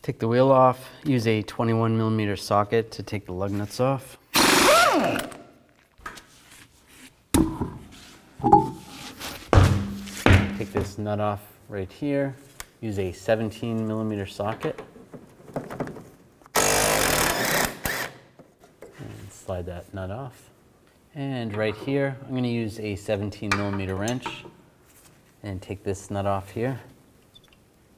Take the wheel off, use a 21mm socket to take the lug nuts off. Take this nut off right here, use a 17mm socket. And slide that nut off. And right here, I'm going to use a 17mm wrench and take this nut off here.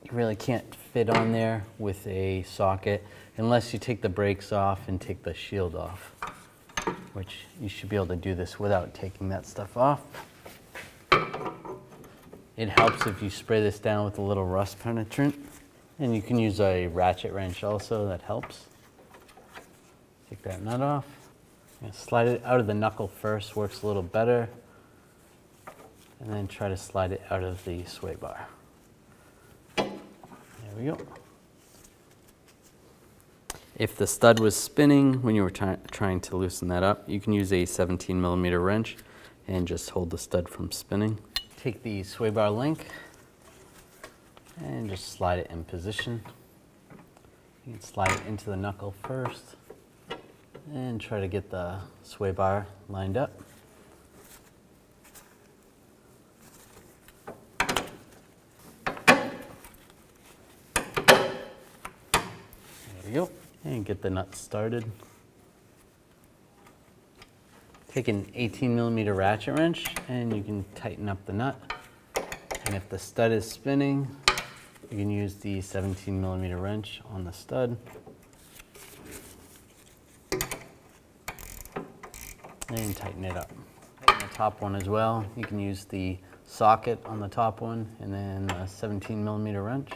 You really can't fit on there with a socket unless you take the brakes off and take the shield off, which you should be able to do this without taking that stuff off. It helps if you spray this down with a little rust penetrant, and you can use a ratchet wrench also, that helps. Take that nut off. Slide it out of the knuckle first, works a little better, and then try to slide it out of the sway bar. There we go. If the stud was spinning when you were trying to loosen that up, you can use a 17mm wrench and just hold the stud from spinning. Take the sway bar link and just slide it in position. You can slide it into the knuckle first and try to get the sway bar lined up. There we go. And get the nut started. Take an 18mm ratchet wrench and you can tighten up the nut. And if the stud is spinning, you can use the 17mm wrench on the stud. And tighten it up. Tighten the top one as well. You can use the socket on the top one and then a 17mm wrench,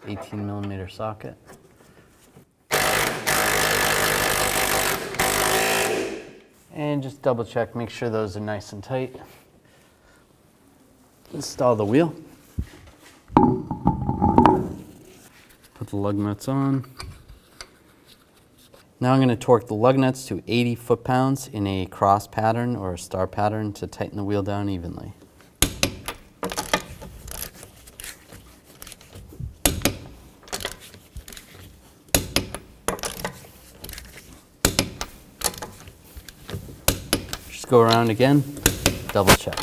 18mm socket. And just double check, make sure those are nice and tight. Install the wheel. Put the lug nuts on. Now I'm going to torque the lug nuts to 80 foot-pounds in a cross pattern or a star pattern to tighten the wheel down evenly. Go around again, double check.